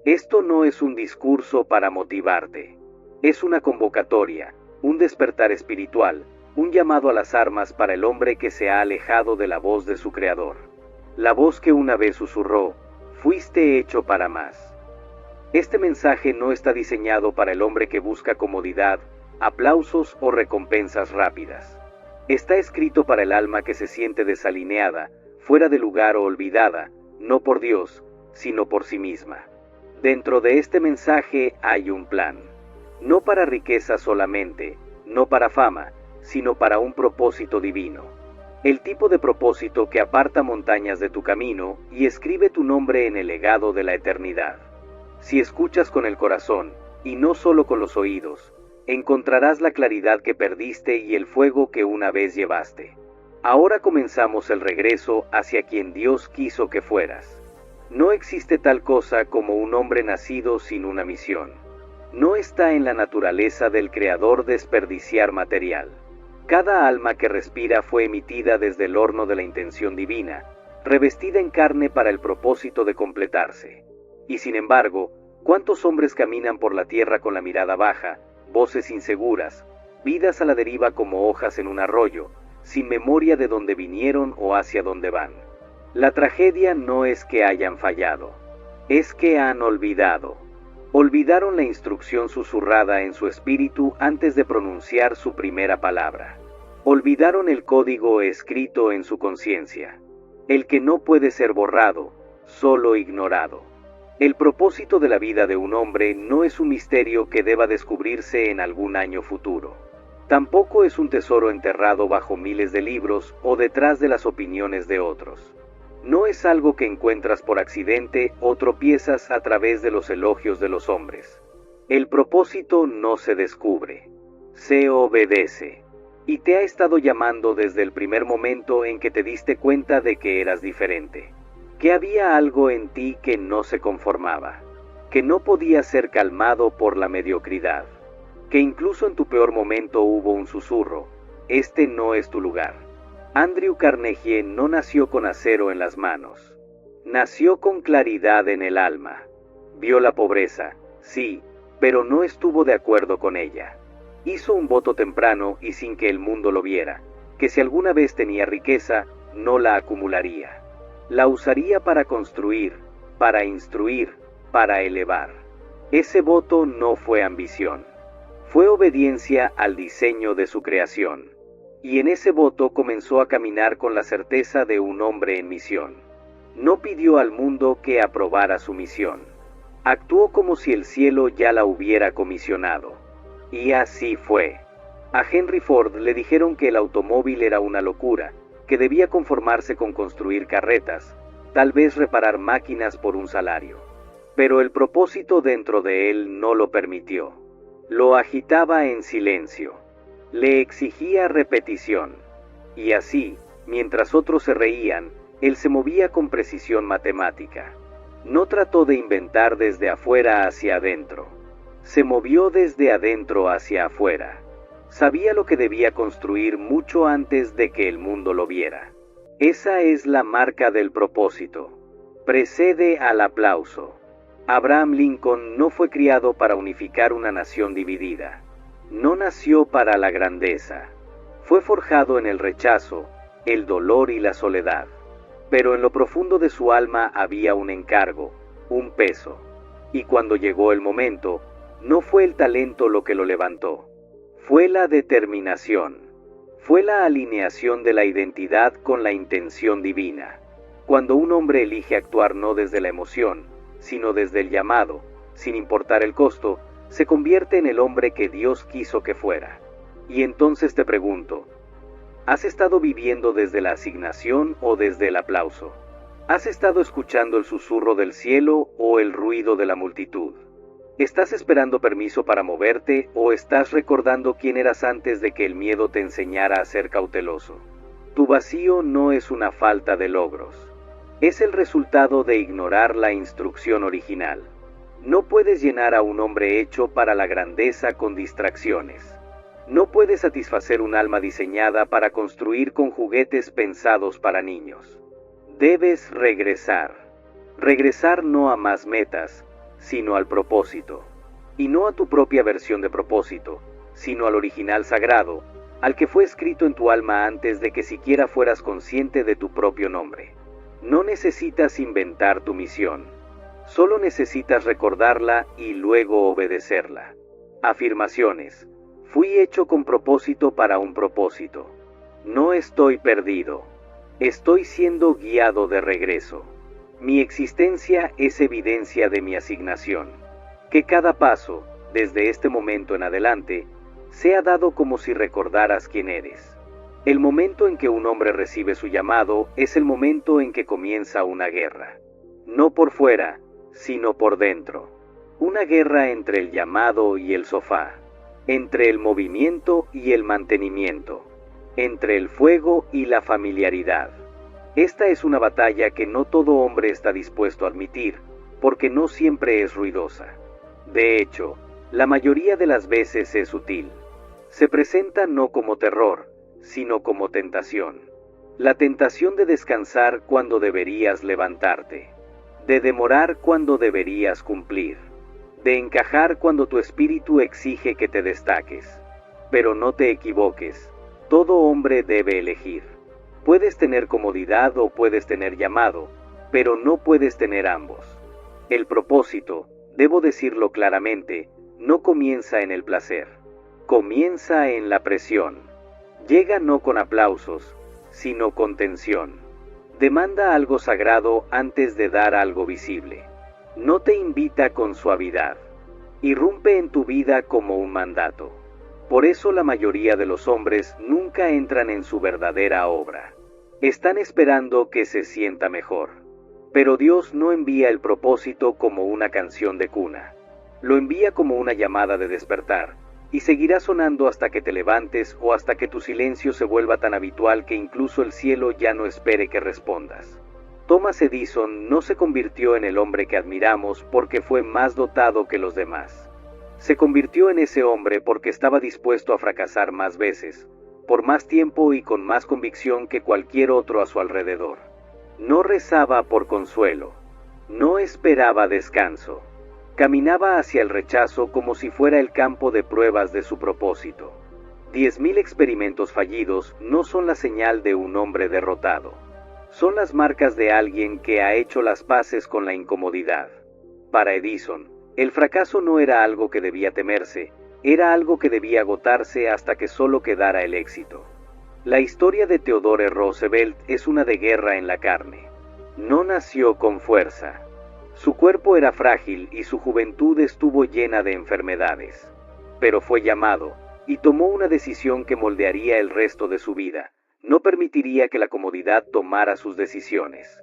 Esto no es un discurso para motivarte. Es una convocatoria, un despertar espiritual, un llamado a las armas para el hombre que se ha alejado de la voz de su Creador. La voz que una vez susurró, fuiste hecho para más. Este mensaje no está diseñado para el hombre que busca comodidad, aplausos o recompensas rápidas. Está escrito para el alma que se siente desalineada, fuera de lugar o olvidada, no por Dios, sino por sí misma. Dentro de este mensaje hay un plan. No para riqueza solamente, no para fama, sino para un propósito divino. El tipo de propósito que aparta montañas de tu camino y escribe tu nombre en el legado de la eternidad. Si escuchas con el corazón, y no solo con los oídos, encontrarás la claridad que perdiste y el fuego que una vez llevaste. Ahora comenzamos el regreso hacia quien Dios quiso que fueras. No existe tal cosa como un hombre nacido sin una misión. No está en la naturaleza del Creador desperdiciar material. Cada alma que respira fue emitida desde el horno de la intención divina, revestida en carne para el propósito de completarse. Y sin embargo, ¿cuántos hombres caminan por la tierra con la mirada baja, voces inseguras, vidas a la deriva como hojas en un arroyo, sin memoria de dónde vinieron o hacia dónde van? La tragedia no es que hayan fallado, es que han olvidado. Olvidaron la instrucción susurrada en su espíritu antes de pronunciar su primera palabra. Olvidaron el código escrito en su conciencia, el que no puede ser borrado, solo ignorado. El propósito de la vida de un hombre no es un misterio que deba descubrirse en algún año futuro. Tampoco es un tesoro enterrado bajo miles de libros o detrás de las opiniones de otros. No es algo que encuentras por accidente o tropiezas a través de los elogios de los hombres. El propósito no se descubre, se obedece. Y te ha estado llamando desde el primer momento en que te diste cuenta de que eras diferente. Que había algo en ti que no se conformaba, que no podía ser calmado por la mediocridad, que incluso en tu peor momento hubo un susurro, este no es tu lugar. Andrew Carnegie no nació con acero en las manos, nació con claridad en el alma. Vio la pobreza, sí, pero no estuvo de acuerdo con ella. Hizo un voto temprano y sin que el mundo lo viera, que si alguna vez tenía riqueza, no la acumularía. La usaría para construir, para instruir, para elevar. Ese voto no fue ambición, fue obediencia al diseño de su creación. Y en ese voto comenzó a caminar con la certeza de un hombre en misión. No pidió al mundo que aprobara su misión. Actuó como si el cielo ya la hubiera comisionado. Y así fue. A Henry Ford le dijeron que el automóvil era una locura, que debía conformarse con construir carretas, tal vez reparar máquinas por un salario. Pero el propósito dentro de él no lo permitió. Lo agitaba en silencio. Le exigía repetición. Y así, mientras otros se reían, él se movía con precisión matemática. No trató de inventar desde afuera hacia adentro. Se movió desde adentro hacia afuera. Sabía lo que debía construir mucho antes de que el mundo lo viera. Esa es la marca del propósito. Precede al aplauso. Abraham Lincoln no fue criado para unificar una nación dividida. No nació para la grandeza. Fue forjado en el rechazo, el dolor y la soledad. Pero en lo profundo de su alma había un encargo, un peso. Y cuando llegó el momento, no fue el talento lo que lo levantó. Fue la determinación. Fue la alineación de la identidad con la intención divina. Cuando un hombre elige actuar no desde la emoción, sino desde el llamado, sin importar el costo, se convierte en el hombre que Dios quiso que fuera. Y entonces te pregunto, ¿has estado viviendo desde la asignación o desde el aplauso? ¿Has estado escuchando el susurro del cielo o el ruido de la multitud? ¿Estás esperando permiso para moverte o estás recordando quién eras antes de que el miedo te enseñara a ser cauteloso? Tu vacío no es una falta de logros. Es el resultado de ignorar la instrucción original. No puedes llenar a un hombre hecho para la grandeza con distracciones. No puedes satisfacer un alma diseñada para construir con juguetes pensados para niños. Debes regresar. Regresar no a más metas, sino al propósito. Y no a tu propia versión de propósito, sino al original sagrado, al que fue escrito en tu alma antes de que siquiera fueras consciente de tu propio nombre. No necesitas inventar tu misión, solo necesitas recordarla y luego obedecerla. Afirmaciones. Fui hecho con propósito para un propósito. No estoy perdido. Estoy siendo guiado de regreso. Mi existencia es evidencia de mi asignación. Que cada paso, desde este momento en adelante, sea dado como si recordaras quién eres. El momento en que un hombre recibe su llamado es el momento en que comienza una guerra. No por fuera, sino por dentro. Una guerra entre el llamado y el sofá. Entre el movimiento y el mantenimiento. Entre el fuego y la familiaridad. Esta es una batalla que no todo hombre está dispuesto a admitir, porque no siempre es ruidosa. De hecho, la mayoría de las veces es sutil. Se presenta no como terror, sino como tentación. La tentación de descansar cuando deberías levantarte. De demorar cuando deberías cumplir. De encajar cuando tu espíritu exige que te destaques. Pero no te equivoques, todo hombre debe elegir. Puedes tener comodidad o puedes tener llamado, pero no puedes tener ambos. El propósito, debo decirlo claramente, no comienza en el placer. Comienza en la presión. Llega no con aplausos, sino con tensión. Demanda algo sagrado antes de dar algo visible. No te invita con suavidad. Irrumpe en tu vida como un mandato. Por eso la mayoría de los hombres nunca entran en su verdadera obra. Están esperando que se sienta mejor. Pero Dios no envía el propósito como una canción de cuna. Lo envía como una llamada de despertar, y seguirá sonando hasta que te levantes o hasta que tu silencio se vuelva tan habitual que incluso el cielo ya no espere que respondas. Thomas Edison no se convirtió en el hombre que admiramos porque fue más dotado que los demás. Se convirtió en ese hombre porque estaba dispuesto a fracasar más veces, por más tiempo y con más convicción que cualquier otro a su alrededor. No rezaba por consuelo, no esperaba descanso. Caminaba hacia el rechazo como si fuera el campo de pruebas de su propósito. 10.000 experimentos fallidos no son la señal de un hombre derrotado. Son las marcas de alguien que ha hecho las paces con la incomodidad. Para Edison, el fracaso no era algo que debía temerse, era algo que debía agotarse hasta que solo quedara el éxito. La historia de Theodore Roosevelt es una de guerra en la carne. No nació con fuerza. Su cuerpo era frágil y su juventud estuvo llena de enfermedades. Pero fue llamado, y tomó una decisión que moldearía el resto de su vida. No permitiría que la comodidad tomara sus decisiones.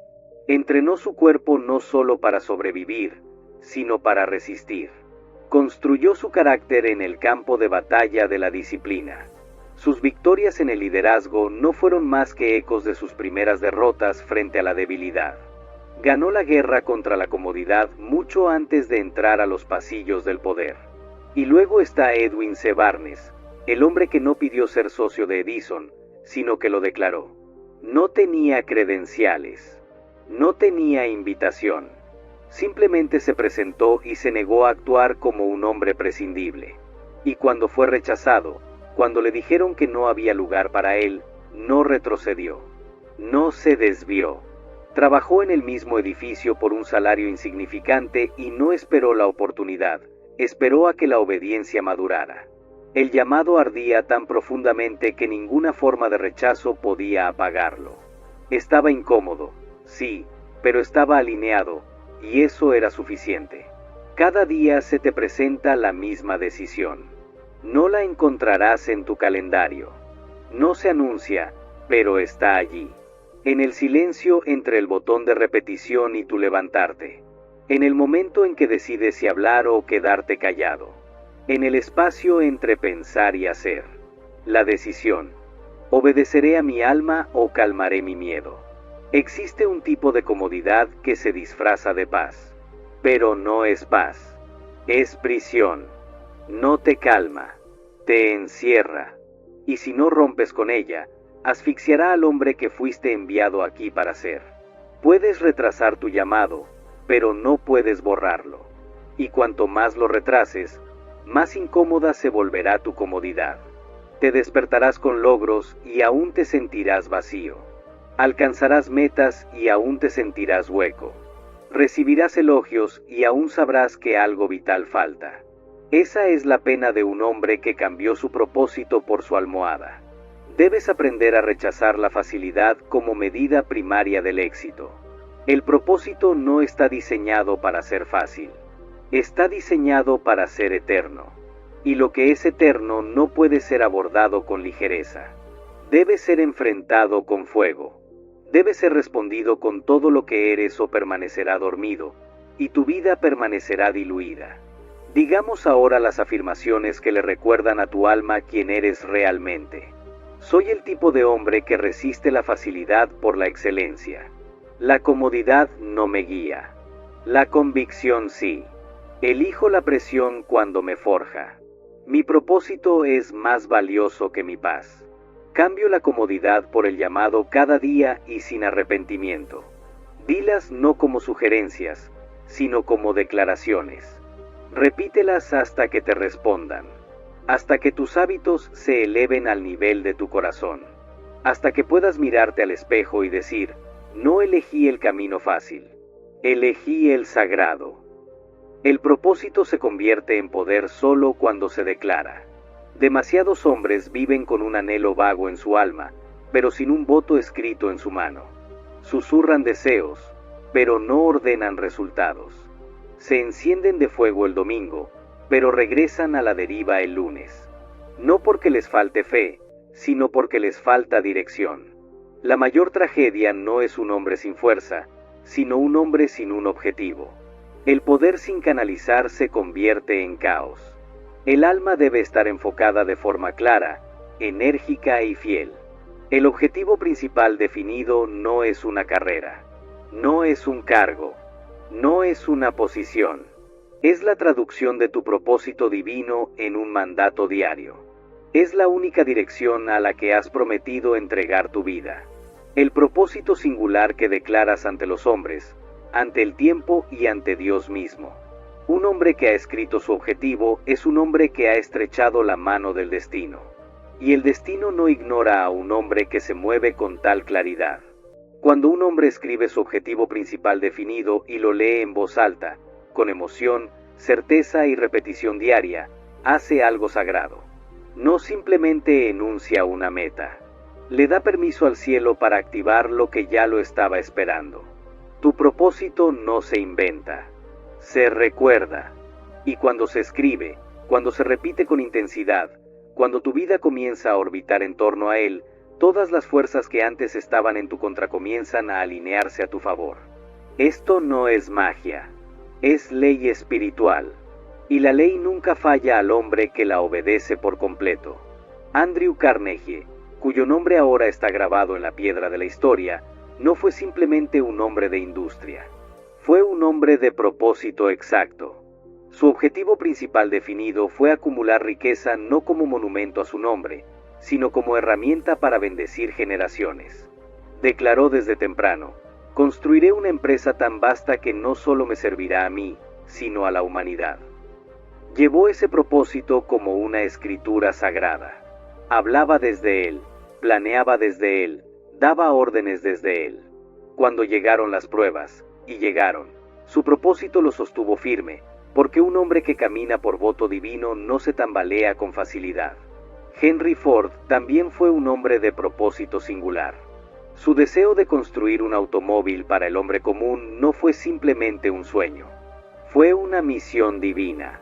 Entrenó su cuerpo no solo para sobrevivir, sino para resistir. Construyó su carácter en el campo de batalla de la disciplina. Sus victorias en el liderazgo no fueron más que ecos de sus primeras derrotas frente a la debilidad. Ganó la guerra contra la comodidad mucho antes de entrar a los pasillos del poder. Y luego está Edwin C. Barnes, el hombre que no pidió ser socio de Edison, sino que lo declaró. No tenía credenciales, no tenía invitación. Simplemente se presentó y se negó a actuar como un hombre prescindible. Y cuando fue rechazado, cuando le dijeron que no había lugar para él, no retrocedió, no se desvió. Trabajó en el mismo edificio por un salario insignificante y no esperó la oportunidad, esperó a que la obediencia madurara. El llamado ardía tan profundamente que ninguna forma de rechazo podía apagarlo. Estaba incómodo, sí, pero estaba alineado, y eso era suficiente. Cada día se te presenta la misma decisión. No la encontrarás en tu calendario. No se anuncia, pero está allí. En el silencio entre el botón de repetición y tu levantarte. En el momento en que decides si hablar o quedarte callado. En el espacio entre pensar y hacer. La decisión. ¿Obedeceré a mi alma o calmaré mi miedo? Existe un tipo de comodidad que se disfraza de paz. Pero no es paz. Es prisión. No te calma. Te encierra. Y si no rompes con ella, asfixiará al hombre que fuiste enviado aquí para ser. Puedes retrasar tu llamado, pero no puedes borrarlo. y cuanto más lo retrases, más incómoda se volverá tu comodidad. Te despertarás con logros y aún te sentirás vacío. Alcanzarás metas y aún te sentirás hueco. Recibirás elogios y aún sabrás que algo vital falta. Esa es la pena de un hombre que cambió su propósito por su almohada. Debes aprender a rechazar la facilidad como medida primaria del éxito. El propósito no está diseñado para ser fácil. Está diseñado para ser eterno. Y lo que es eterno no puede ser abordado con ligereza. Debe ser enfrentado con fuego. Debe ser respondido con todo lo que eres o permanecerá dormido, y tu vida permanecerá diluida. Digamos ahora las afirmaciones que le recuerdan a tu alma quién eres realmente. Soy el tipo de hombre que resiste la facilidad por la excelencia. La comodidad no me guía. La convicción sí. Elijo la presión cuando me forja. Mi propósito es más valioso que mi paz. Cambio la comodidad por el llamado cada día y sin arrepentimiento. Dilas no como sugerencias, sino como declaraciones. Repítelas hasta que te respondan. Hasta que tus hábitos se eleven al nivel de tu corazón. Hasta que puedas mirarte al espejo y decir, no elegí el camino fácil, elegí el sagrado. El propósito se convierte en poder solo cuando se declara. Demasiados hombres viven con un anhelo vago en su alma, pero sin un voto escrito en su mano. Susurran deseos, pero no ordenan resultados. Se encienden de fuego el domingo, pero regresan a la deriva el lunes. No porque les falte fe, sino porque les falta dirección. La mayor tragedia no es un hombre sin fuerza, sino un hombre sin un objetivo. El poder sin canalizar se convierte en caos. El alma debe estar enfocada de forma clara, enérgica y fiel. El objetivo principal definido no es una carrera, no es un cargo, no es una posición. Es la traducción de tu propósito divino en un mandato diario. Es la única dirección a la que has prometido entregar tu vida. El propósito singular que declaras ante los hombres, ante el tiempo y ante Dios mismo. Un hombre que ha escrito su objetivo es un hombre que ha estrechado la mano del destino. Y el destino no ignora a un hombre que se mueve con tal claridad. Cuando un hombre escribe su objetivo principal definido y lo lee en voz alta, con emoción, certeza y repetición diaria, hace algo sagrado. No simplemente enuncia una meta. Le da permiso al cielo para activar lo que ya lo estaba esperando. Tu propósito no se inventa. Se recuerda, y cuando se escribe, cuando se repite con intensidad, cuando tu vida comienza a orbitar en torno a él, todas las fuerzas que antes estaban en tu contra comienzan a alinearse a tu favor. Esto no es magia, es ley espiritual, y la ley nunca falla al hombre que la obedece por completo. Andrew Carnegie, cuyo nombre ahora está grabado en la piedra de la historia, no fue simplemente un hombre de industria. Fue un hombre de propósito exacto. Su objetivo principal definido fue acumular riqueza no como monumento a su nombre, sino como herramienta para bendecir generaciones. Declaró desde temprano, construiré una empresa tan vasta que no solo me servirá a mí, sino a la humanidad. Llevó ese propósito como una escritura sagrada. Hablaba desde él, planeaba desde él, daba órdenes desde él. Cuando llegaron las pruebas, y llegaron, su propósito lo sostuvo firme, porque un hombre que camina por voto divino no se tambalea con facilidad. Henry Ford también fue un hombre de propósito singular. Su deseo de construir un automóvil para el hombre común no fue simplemente un sueño. Fue una misión divina.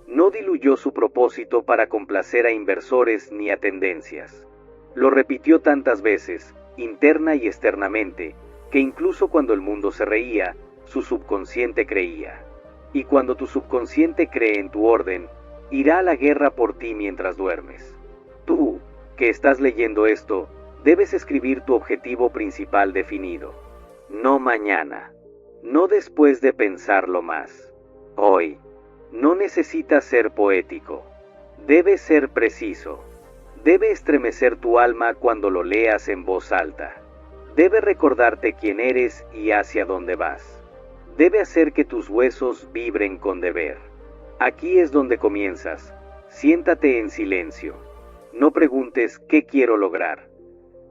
No diluyó su propósito para complacer a inversores ni a tendencias. Lo repitió tantas veces, interna y externamente, que incluso cuando el mundo se reía, su subconsciente creía. Y cuando tu subconsciente cree en tu orden, irá a la guerra por ti mientras duermes. Tú, que estás leyendo esto, debes escribir tu objetivo principal definido. No mañana, no después de pensarlo más. Hoy. No necesitas ser poético. Debe ser preciso. Debe estremecer tu alma cuando lo leas en voz alta. Debe recordarte quién eres y hacia dónde vas. Debe hacer que tus huesos vibren con deber. Aquí es donde comienzas. Siéntate en silencio. No preguntes qué quiero lograr,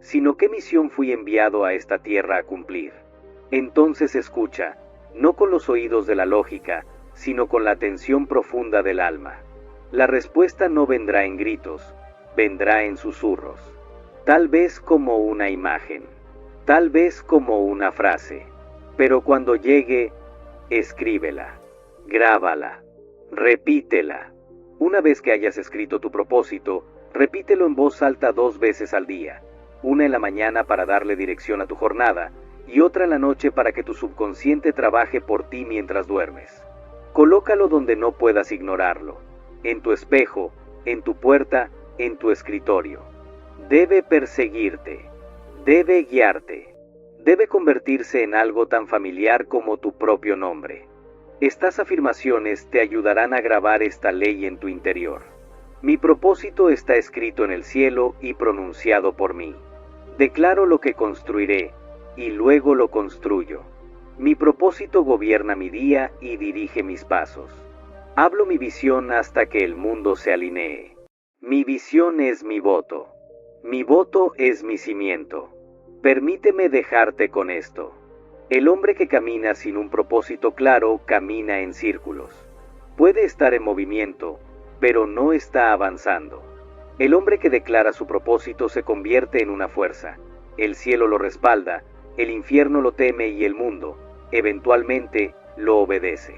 sino qué misión fui enviado a esta tierra a cumplir. Entonces escucha, no con los oídos de la lógica, sino con la atención profunda del alma. La respuesta no vendrá en gritos, vendrá en susurros. Tal vez como una imagen, tal vez como una frase. Pero cuando llegue, escríbela, grábala, repítela. Una vez que hayas escrito tu propósito, repítelo en voz alta 2 veces al día. Una en la mañana para darle dirección a tu jornada y otra en la noche para que tu subconsciente trabaje por ti mientras duermes. Colócalo donde no puedas ignorarlo, en tu espejo, en tu puerta, en tu escritorio. Debe perseguirte, debe guiarte, debe convertirse en algo tan familiar como tu propio nombre. Estas afirmaciones te ayudarán a grabar esta ley en tu interior. Mi propósito está escrito en el cielo y pronunciado por mí. Declaro lo que construiré, y luego lo construyo. Mi propósito gobierna mi día y dirige mis pasos. Hablo mi visión hasta que el mundo se alinee. Mi visión es mi voto. Mi voto es mi cimiento. Permíteme dejarte con esto. El hombre que camina sin un propósito claro camina en círculos. Puede estar en movimiento, pero no está avanzando. El hombre que declara su propósito se convierte en una fuerza. El cielo lo respalda, el infierno lo teme y el mundo, eventualmente, lo obedece.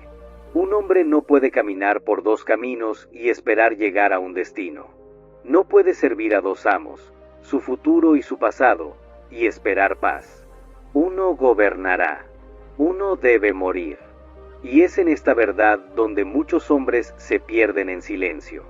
Un hombre no puede caminar por 2 caminos y esperar llegar a un destino. No puede servir a 2 amos, su futuro y su pasado, y esperar paz. Uno gobernará, uno debe morir. Y es en esta verdad donde muchos hombres se pierden en silencio.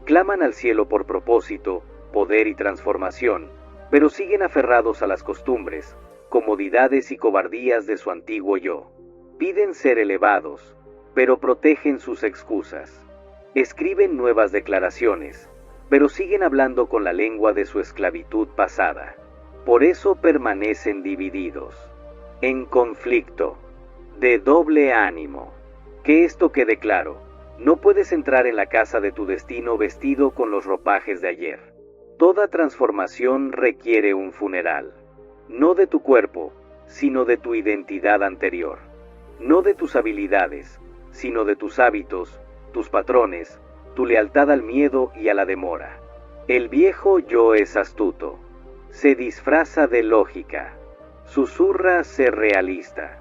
Claman al cielo por propósito, poder y transformación, pero siguen aferrados a las costumbres, comodidades y cobardías de su antiguo yo. Piden ser elevados, pero protegen sus excusas. Escriben nuevas declaraciones, pero siguen hablando con la lengua de su esclavitud pasada. Por eso permanecen divididos, en conflicto, de doble ánimo. Que esto quede claro, no puedes entrar en la casa de tu destino vestido con los ropajes de ayer. Toda transformación requiere un funeral, no de tu cuerpo, sino de tu identidad anterior. No de tus habilidades, sino de tus hábitos, tus patrones, tu lealtad al miedo y a la demora. El viejo yo es astuto. Se disfraza de lógica, susurra ser realista.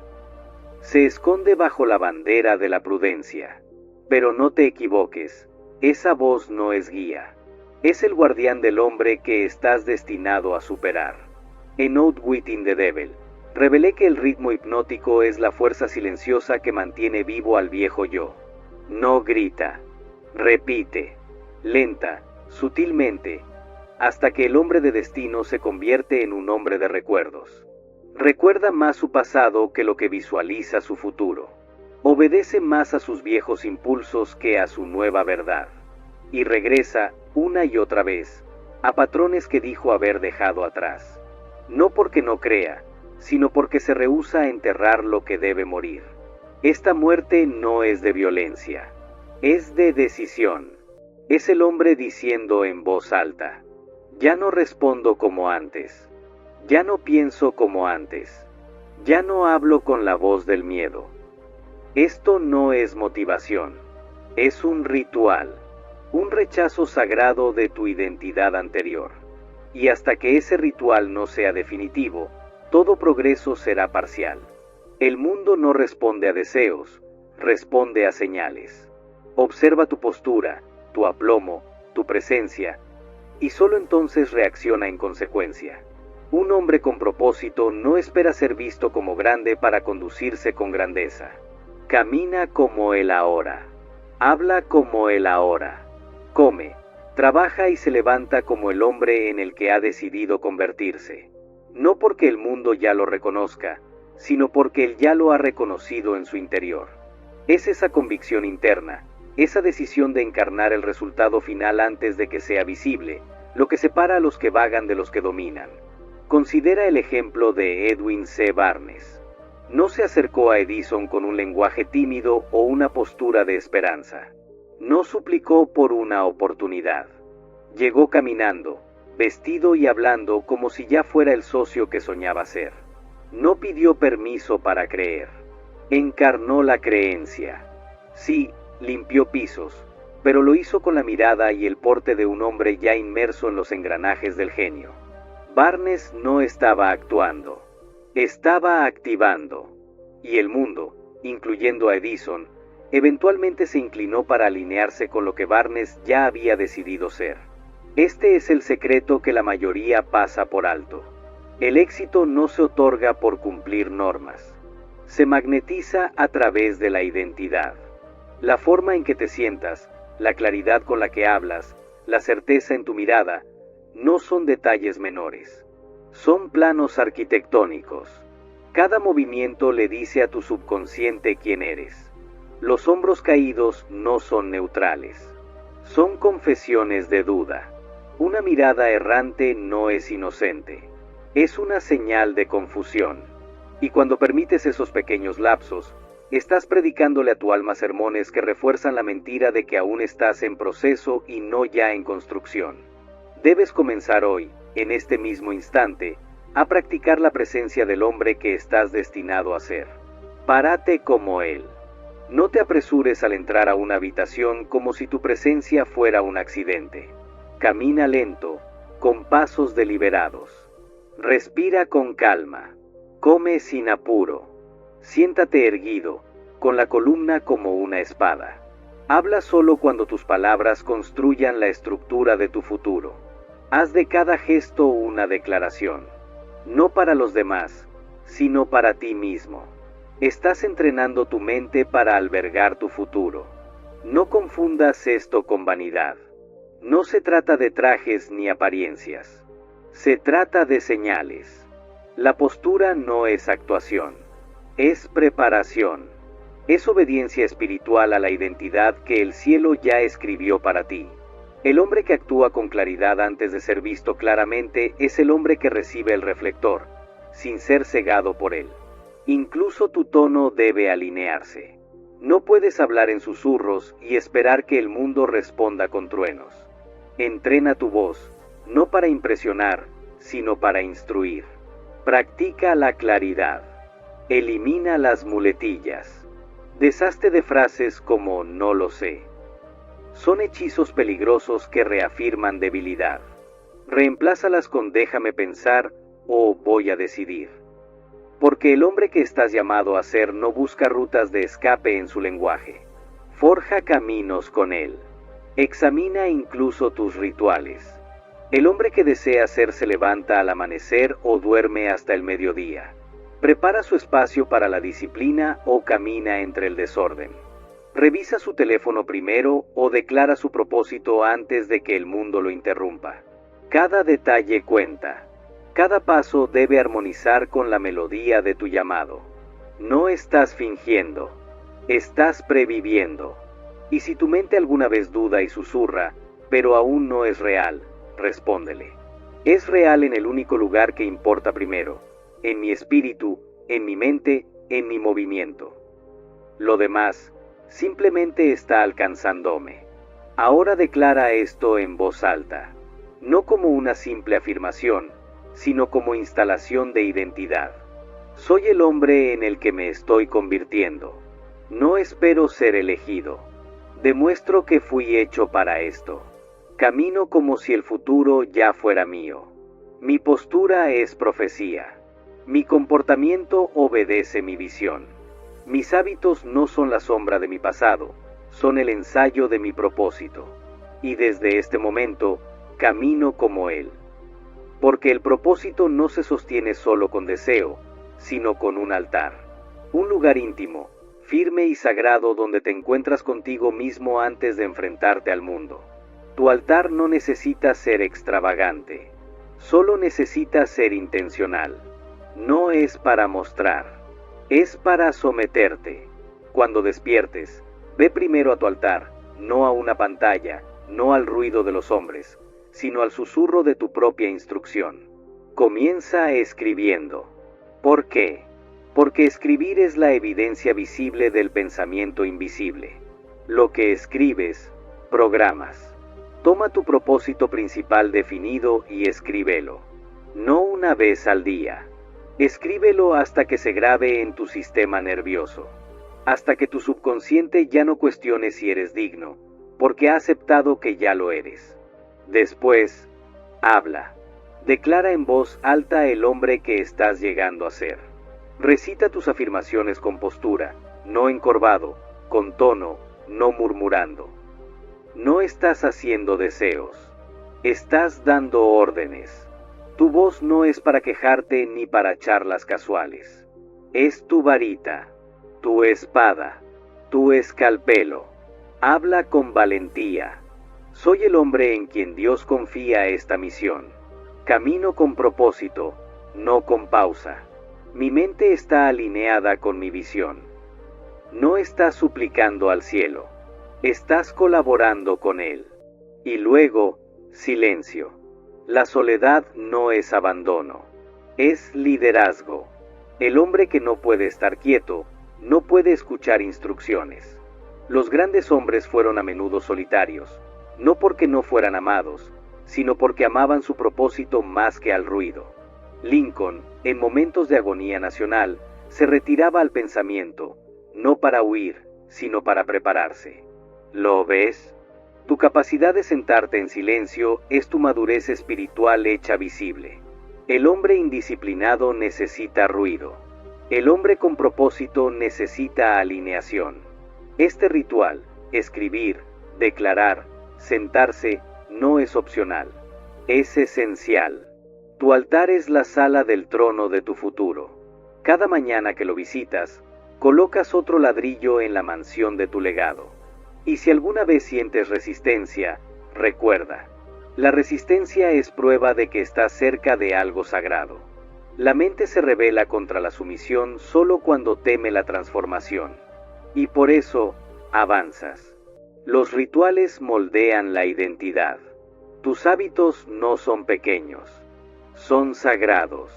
Se esconde bajo la bandera de la prudencia. Pero no te equivoques, esa voz no es guía. Es el guardián del hombre que estás destinado a superar. En Outwitting the Devil, revelé que el ritmo hipnótico es la fuerza silenciosa que mantiene vivo al viejo yo. No grita, repite, lenta, sutilmente, hasta que el hombre de destino se convierte en un hombre de recuerdos. Recuerda más su pasado que lo que visualiza su futuro. Obedece más a sus viejos impulsos que a su nueva verdad. Y regresa, una y otra vez, a patrones que dijo haber dejado atrás. No porque no crea, sino porque se rehúsa a enterrar lo que debe morir. Esta muerte no es de violencia, es de decisión. Es el hombre diciendo en voz alta: ya no respondo como antes, ya no pienso como antes, ya no hablo con la voz del miedo. Esto no es motivación, es un ritual, un rechazo sagrado de tu identidad anterior. Y hasta que ese ritual no sea definitivo, todo progreso será parcial. El mundo no responde a deseos, responde a señales. Observa tu postura, tu aplomo, tu presencia, y solo entonces reacciona en consecuencia. Un hombre con propósito no espera ser visto como grande para conducirse con grandeza. Camina como el ahora, habla como el ahora, come, trabaja y se levanta como el hombre en el que ha decidido convertirse. No porque el mundo ya lo reconozca, sino porque él ya lo ha reconocido en su interior. Es esa convicción interna, esa decisión de encarnar el resultado final antes de que sea visible, lo que separa a los que vagan de los que dominan. Considera el ejemplo de Edwin C. Barnes. No se acercó a Edison con un lenguaje tímido o una postura de esperanza. No suplicó por una oportunidad. Llegó caminando, vestido y hablando como si ya fuera el socio que soñaba ser. No pidió permiso para creer. Encarnó la creencia. Sí, limpió pisos, pero lo hizo con la mirada y el porte de un hombre ya inmerso en los engranajes del genio. Barnes no estaba actuando, estaba activando. Y el mundo, incluyendo a Edison, eventualmente se inclinó para alinearse con lo que Barnes ya había decidido ser. Este es el secreto que la mayoría pasa por alto. El éxito no se otorga por cumplir normas. Se magnetiza a través de la identidad. La forma en que te sientas, la claridad con la que hablas, la certeza en tu mirada, no son detalles menores. Son planos arquitectónicos. Cada movimiento le dice a tu subconsciente quién eres. Los hombros caídos no son neutrales. Son confesiones de duda. Una mirada errante no es inocente. Es una señal de confusión. Y cuando permites esos pequeños lapsos, estás predicándole a tu alma sermones que refuerzan la mentira de que aún estás en proceso y no ya en construcción. Debes comenzar hoy, en este mismo instante, a practicar la presencia del hombre que estás destinado a ser. Párate como él. No te apresures al entrar a una habitación como si tu presencia fuera un accidente. Camina lento, con pasos deliberados. Respira con calma. Come sin apuro. Siéntate erguido, con la columna como una espada. Habla solo cuando tus palabras construyan la estructura de tu futuro. Haz de cada gesto una declaración. No para los demás, sino para ti mismo. Estás entrenando tu mente para albergar tu futuro. No confundas esto con vanidad. No se trata de trajes ni apariencias. Se trata de señales. La postura no es actuación. Es preparación. Es obediencia espiritual a la identidad que el cielo ya escribió para ti. El hombre que actúa con claridad antes de ser visto claramente es el hombre que recibe el reflector, sin ser cegado por él. Incluso tu tono debe alinearse. No puedes hablar en susurros y esperar que el mundo responda con truenos. Entrena tu voz, no para impresionar, sino para instruir. Practica la claridad. Elimina las muletillas. Deshazte de frases como no lo sé. Son hechizos peligrosos que reafirman debilidad. Reemplázalas con déjame pensar o voy a decidir. Porque el hombre que estás llamado a ser no busca rutas de escape en su lenguaje. Forja caminos con él. Examina incluso tus rituales. El hombre que desea ser se levanta al amanecer o duerme hasta el mediodía. Prepara su espacio para la disciplina o camina entre el desorden. Revisa su teléfono primero o declara su propósito antes de que el mundo lo interrumpa. Cada detalle cuenta. Cada paso debe armonizar con la melodía de tu llamado. No estás fingiendo, estás previviendo. Y si tu mente alguna vez duda y susurra, pero aún no es real, respóndele. Es real en el único lugar que importa primero, en mi espíritu, en mi mente, en mi movimiento. Lo demás, simplemente está alcanzándome. Ahora declara esto en voz alta, no como una simple afirmación, sino como instalación de identidad. Soy el hombre en el que me estoy convirtiendo. No espero ser elegido. Demuestro que fui hecho para esto. Camino como si el futuro ya fuera mío. Mi postura es profecía. Mi comportamiento obedece mi visión. Mis hábitos no son la sombra de mi pasado, son el ensayo de mi propósito. Y desde este momento, camino como él. Porque el propósito no se sostiene solo con deseo, sino con un altar. Un lugar íntimo, firme y sagrado donde te encuentras contigo mismo antes de enfrentarte al mundo. Tu altar no necesita ser extravagante, solo necesita ser intencional. No es para mostrar, es para someterte. Cuando despiertes, ve primero a tu altar, no a una pantalla, no al ruido de los hombres, sino al susurro de tu propia instrucción. Comienza escribiendo. ¿Por qué? Porque escribir es la evidencia visible del pensamiento invisible. Lo que escribes, programas. Toma tu propósito principal definido y escríbelo. No una vez al día. Escríbelo hasta que se grabe en tu sistema nervioso. Hasta que tu subconsciente ya no cuestione si eres digno, porque ha aceptado que ya lo eres. Después, habla. Declara en voz alta el hombre que estás llegando a ser. Recita tus afirmaciones con postura, no encorvado, con tono, no murmurando. No estás haciendo deseos, estás dando órdenes. Tu voz no es para quejarte ni para charlas casuales. Es tu varita, tu espada, tu escalpelo. Habla con valentía. Soy el hombre en quien Dios confía esta misión. Camino con propósito, no con pausa. Mi mente está alineada con mi visión. No estás suplicando al cielo, estás colaborando con él. Y luego, silencio. La soledad no es abandono, es liderazgo. El hombre que no puede estar quieto, no puede escuchar instrucciones. Los grandes hombres fueron a menudo solitarios, no porque no fueran amados, sino porque amaban su propósito más que al ruido. Lincoln, en momentos de agonía nacional, se retiraba al pensamiento, no para huir, sino para prepararse. ¿Lo ves? Tu capacidad de sentarte en silencio es tu madurez espiritual hecha visible. El hombre indisciplinado necesita ruido. El hombre con propósito necesita alineación. Este ritual, escribir, declarar, sentarse, no es opcional. Es esencial. Tu altar es la sala del trono de tu futuro. Cada mañana que lo visitas, colocas otro ladrillo en la mansión de tu legado. Y si alguna vez sientes resistencia, recuerda, la resistencia es prueba de que estás cerca de algo sagrado. La mente se rebela contra la sumisión solo cuando teme la transformación. Y por eso, avanzas. Los rituales moldean la identidad. Tus hábitos no son pequeños, son sagrados.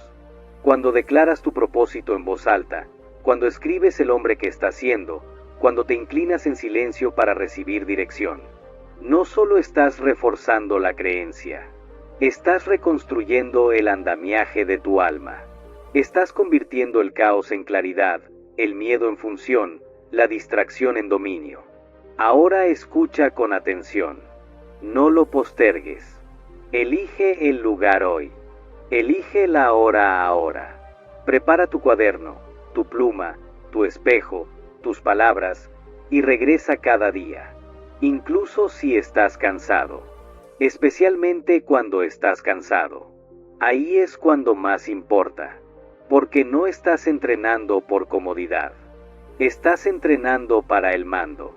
Cuando declaras tu propósito en voz alta, cuando escribes el hombre que estás siendo, cuando te inclinas en silencio para recibir dirección, no solo estás reforzando la creencia, estás reconstruyendo el andamiaje de tu alma. Estás convirtiendo el caos en claridad, el miedo en función, la distracción en dominio. Ahora escucha con atención. No lo postergues. Elige el lugar hoy. Elige la hora ahora. Prepara tu cuaderno, tu pluma, tu espejo, tus palabras, y regresa cada día, incluso si estás cansado. Especialmente cuando estás cansado. Ahí es cuando más importa, porque no estás entrenando por comodidad. Estás entrenando para el mando.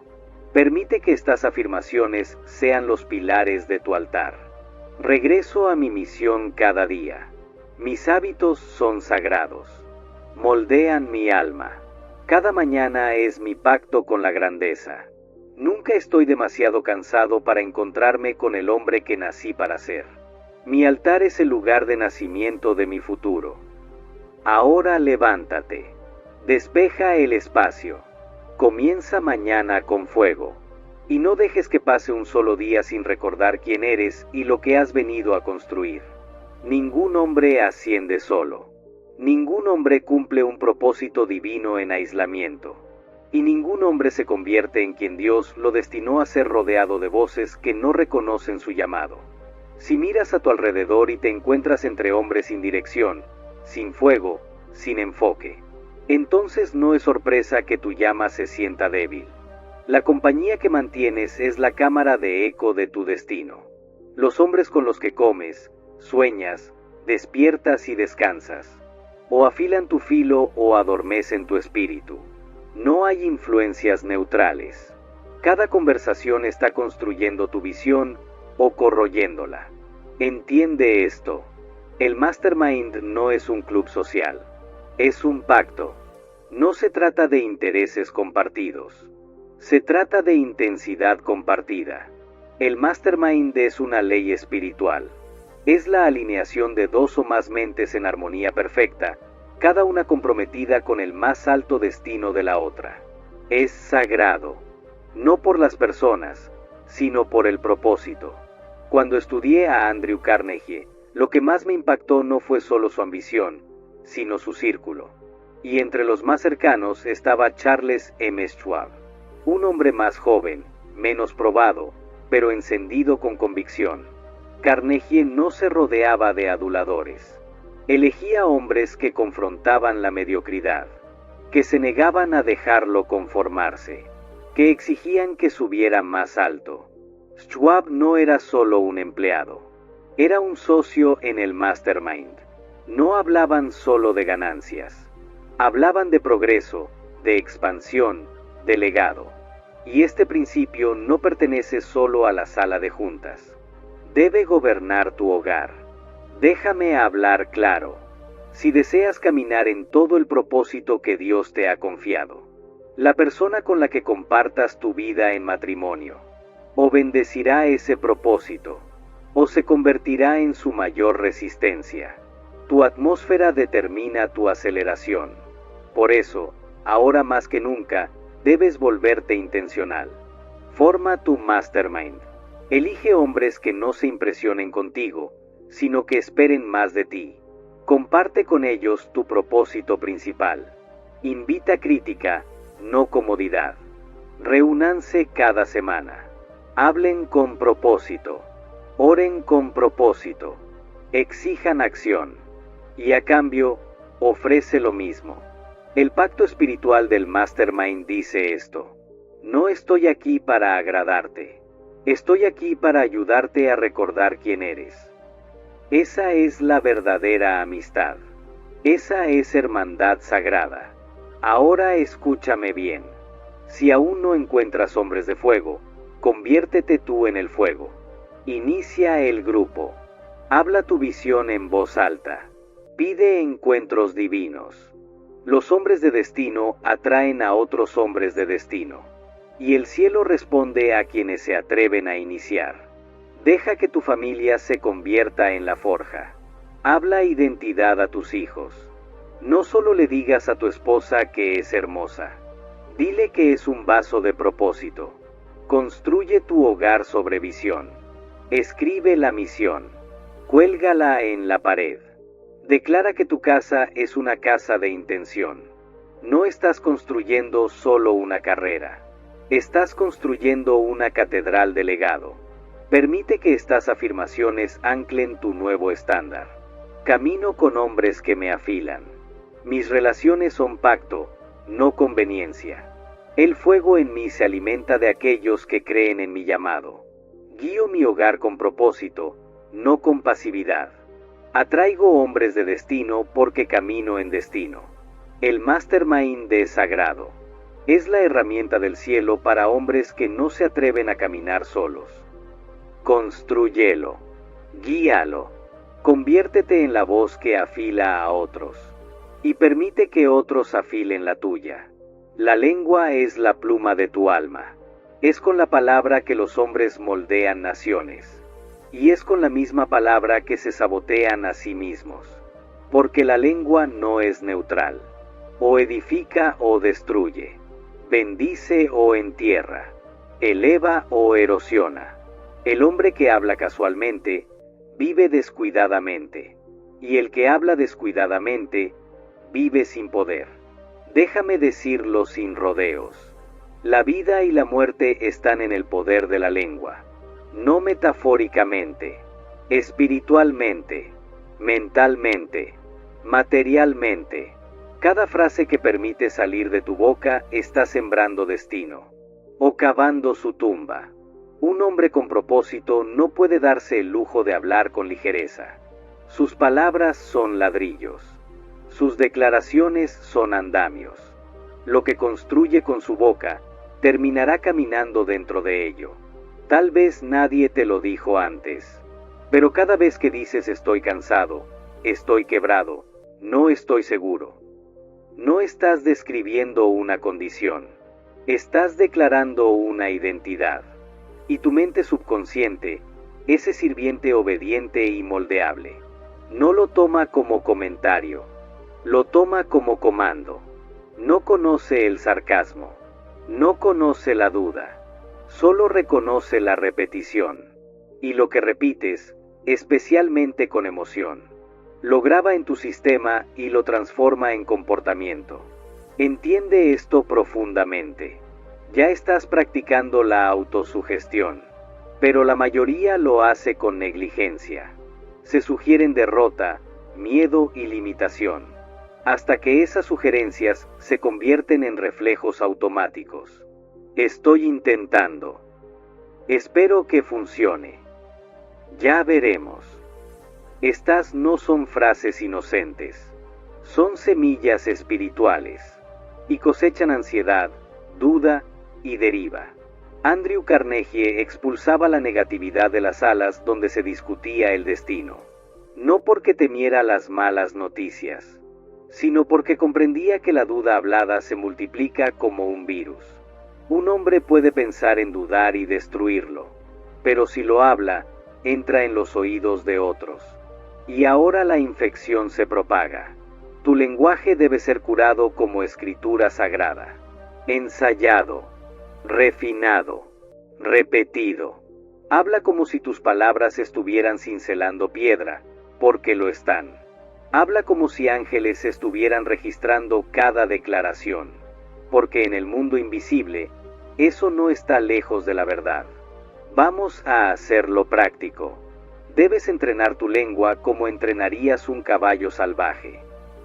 Permite que estas afirmaciones sean los pilares de tu altar. Regreso a mi misión cada día. Mis hábitos son sagrados. Moldean mi alma. Cada mañana es mi pacto con la grandeza. Nunca estoy demasiado cansado para encontrarme con el hombre que nací para ser. Mi altar es el lugar de nacimiento de mi futuro. Ahora levántate. Despeja el espacio. Comienza mañana con fuego. Y no dejes que pase un solo día sin recordar quién eres y lo que has venido a construir. Ningún hombre asciende solo. Ningún hombre cumple un propósito divino en aislamiento. Y ningún hombre se convierte en quien Dios lo destinó a ser rodeado de voces que no reconocen su llamado. Si miras a tu alrededor y te encuentras entre hombres sin dirección, sin fuego, sin enfoque, entonces no es sorpresa que tu llama se sienta débil. La compañía que mantienes es la cámara de eco de tu destino. Los hombres con los que comes, sueñas, despiertas y descansas, o afilan tu filo o adormecen tu espíritu. No hay influencias neutrales. Cada conversación está construyendo tu visión o corroyéndola. Entiende esto. El Mastermind no es un club social. Es un pacto. No se trata de intereses compartidos. Se trata de intensidad compartida. El Mastermind es una ley espiritual. Es la alineación de dos o más mentes en armonía perfecta, cada una comprometida con el más alto destino de la otra. Es sagrado, no por las personas, sino por el propósito. Cuando estudié a Andrew Carnegie, lo que más me impactó no fue solo su ambición, sino su círculo. Y entre los más cercanos estaba Charles M. Schwab, un hombre más joven, menos probado, pero encendido con convicción. Carnegie no se rodeaba de aduladores. Elegía hombres que confrontaban la mediocridad, que se negaban a dejarlo conformarse, que exigían que subiera más alto. Schwab no era solo un empleado, era un socio en el mastermind. No hablaban solo de ganancias, hablaban de progreso, de expansión, de legado. Y este principio no pertenece solo a la sala de juntas. Debe gobernar tu hogar. Déjame hablar claro. Si deseas caminar en todo el propósito que Dios te ha confiado, la persona con la que compartas tu vida en matrimonio, o bendecirá ese propósito, o se convertirá en su mayor resistencia. Tu atmósfera determina tu aceleración. Por eso, ahora más que nunca, debes volverte intencional. Forma tu mastermind. Elige hombres que no se impresionen contigo, sino que esperen más de ti. Comparte con ellos tu propósito principal. Invita crítica, no comodidad. Reúnanse cada semana. Hablen con propósito. Oren con propósito. Exijan acción. Y a cambio, ofrece lo mismo. El pacto espiritual del Mastermind dice esto: no estoy aquí para agradarte. Estoy aquí para ayudarte a recordar quién eres. Esa es la verdadera amistad. Esa es hermandad sagrada. Ahora escúchame bien. Si aún no encuentras hombres de fuego, conviértete tú en el fuego. Inicia el grupo. Habla tu visión en voz alta. Pide encuentros divinos. Los hombres de destino atraen a otros hombres de destino. Y el cielo responde a quienes se atreven a iniciar. Deja que tu familia se convierta en la forja. Habla identidad a tus hijos. No solo le digas a tu esposa que es hermosa. Dile que es un vaso de propósito. Construye tu hogar sobre visión. Escribe la misión. Cuélgala en la pared. Declara que tu casa es una casa de intención. No estás construyendo solo una carrera. Estás construyendo una catedral de legado. Permite que estas afirmaciones anclen tu nuevo estándar. Camino con hombres que me afilan. Mis relaciones son pacto, no conveniencia. El fuego en mí se alimenta de aquellos que creen en mi llamado. Guío mi hogar con propósito, no con pasividad. Atraigo hombres de destino porque camino en destino. El Mastermind es sagrado. Es la herramienta del cielo para hombres que no se atreven a caminar solos. Constrúyelo. Guíalo. Conviértete en la voz que afila a otros. Y permite que otros afilen la tuya. La lengua es la pluma de tu alma. Es con la palabra que los hombres moldean naciones. Y es con la misma palabra que se sabotean a sí mismos. Porque la lengua no es neutral. O edifica o destruye. Bendice o entierra. Eleva o erosiona. El hombre que habla casualmente, vive descuidadamente. Y el que habla descuidadamente, vive sin poder. Déjame decirlo sin rodeos. La vida y la muerte están en el poder de la lengua. No metafóricamente, espiritualmente, mentalmente, materialmente. Cada frase que permite salir de tu boca está sembrando destino, o cavando su tumba. Un hombre con propósito no puede darse el lujo de hablar con ligereza. Sus palabras son ladrillos. Sus declaraciones son andamios. Lo que construye con su boca, terminará caminando dentro de ello. Tal vez nadie te lo dijo antes, pero cada vez que dices estoy cansado, estoy quebrado, no estoy seguro, no estás describiendo una condición, estás declarando una identidad. Y tu mente subconsciente, ese sirviente obediente y moldeable, no lo toma como comentario, Lo toma como comando. No conoce el sarcasmo. No conoce la duda. Solo reconoce la repetición. Y lo que repites, especialmente con emoción, lo graba en tu sistema y lo transforma en comportamiento. Entiende esto profundamente. Ya estás practicando la autosugestión, pero la mayoría lo hace con negligencia. Se sugieren derrota, miedo y limitación, hasta que esas sugerencias se convierten en reflejos automáticos. Estoy intentando. Espero que funcione. Ya veremos. Estas no son frases inocentes. Son semillas espirituales. Y cosechan ansiedad, duda y deriva. Andrew Carnegie expulsaba la negatividad de las salas donde se discutía el destino. No porque temiera las malas noticias, sino porque comprendía que la duda hablada se multiplica como un virus. Un hombre puede pensar en dudar y destruirlo, pero si lo habla, entra en los oídos de otros. Y ahora la infección se propaga. Tu lenguaje debe ser curado como escritura sagrada, ensayado, refinado, repetido. Habla como si tus palabras estuvieran cincelando piedra, porque lo están. Habla como si ángeles estuvieran registrando cada declaración, porque en el mundo invisible, eso no está lejos de la verdad. Vamos a hacerlo práctico. Debes entrenar tu lengua como entrenarías un caballo salvaje.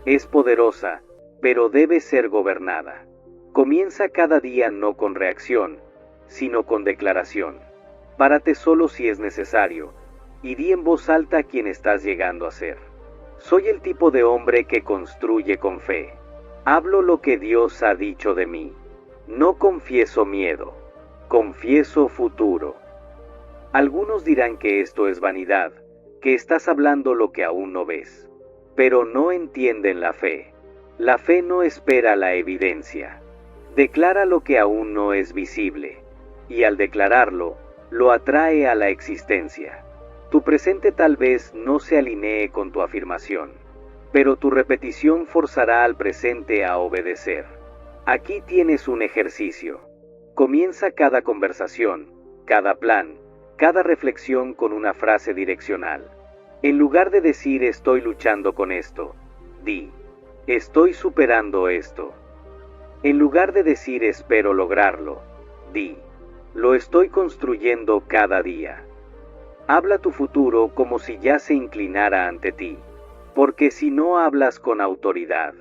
Es poderosa, pero debe ser gobernada. Comienza cada día no con reacción, sino con declaración. Párate solo si es necesario, y di en voz alta quién estás llegando a ser. Soy el tipo de hombre que construye con fe. Hablo lo que Dios ha dicho de mí. No confieso miedo, confieso futuro. Algunos dirán que esto es vanidad, que estás hablando lo que aún no ves. Pero no entienden la fe. La fe no espera la evidencia. Declara lo que aún no es visible, y al declararlo, lo atrae a la existencia. Tu presente tal vez no se alinee con tu afirmación, pero tu repetición forzará al presente a obedecer. Aquí tienes un ejercicio. Comienza cada conversación, cada plan, cada reflexión con una frase direccional. En lugar de decir estoy luchando con esto, di, estoy superando esto. En lugar de decir espero lograrlo, di, lo estoy construyendo cada día. Habla tu futuro como si ya se inclinara ante ti, porque si no hablas con autoridad,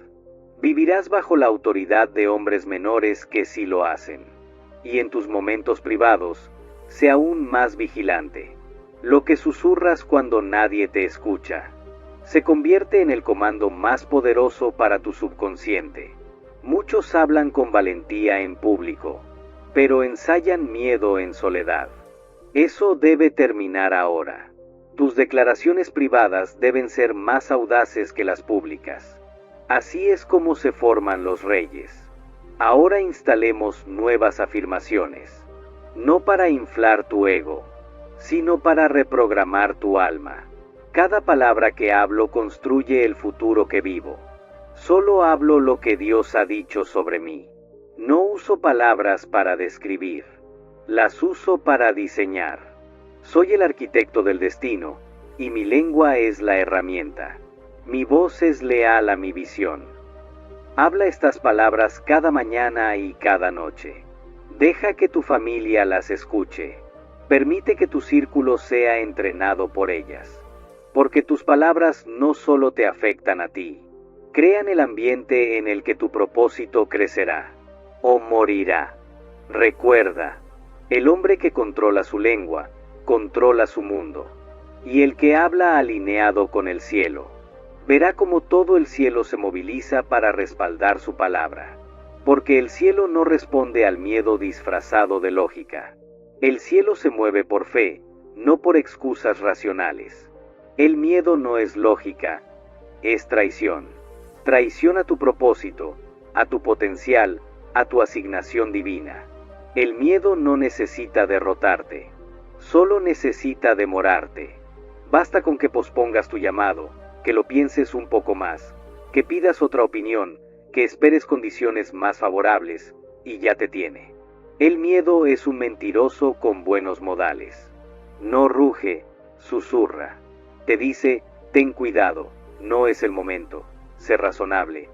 vivirás bajo la autoridad de hombres menores que sí lo hacen. Y en tus momentos privados, sé aún más vigilante. Lo que susurras cuando nadie te escucha, se convierte en el comando más poderoso para tu subconsciente. Muchos hablan con valentía en público, pero ensayan miedo en soledad. Eso debe terminar ahora. Tus declaraciones privadas deben ser más audaces que las públicas. Así es como se forman los reyes. Ahora instalemos nuevas afirmaciones, no para inflar tu ego, sino para reprogramar tu alma. Cada palabra que hablo construye el futuro que vivo. Solo hablo lo que Dios ha dicho sobre mí. No uso palabras para describir, las uso para diseñar. Soy el arquitecto del destino, y mi lengua es la herramienta. Mi voz es leal a mi visión. Habla estas palabras cada mañana y cada noche. Deja que tu familia las escuche. Permite que tu círculo sea entrenado por ellas. Porque tus palabras no solo te afectan a ti, crean el ambiente en el que tu propósito crecerá o morirá. Recuerda, el hombre que controla su lengua, controla su mundo. Y el que habla alineado con el cielo, verá como todo el cielo se moviliza para respaldar su palabra. Porque el cielo no responde al miedo disfrazado de lógica. El cielo se mueve por fe, no por excusas racionales. El miedo no es lógica, es traición. Traición a tu propósito, a tu potencial, a tu asignación divina. El miedo no necesita derrotarte, solo necesita demorarte. Basta con que pospongas tu llamado, que lo pienses un poco más, que pidas otra opinión, que esperes condiciones más favorables, y ya te tiene. El miedo es un mentiroso con buenos modales. No ruge, susurra. Te dice, ten cuidado, no es el momento, sé razonable.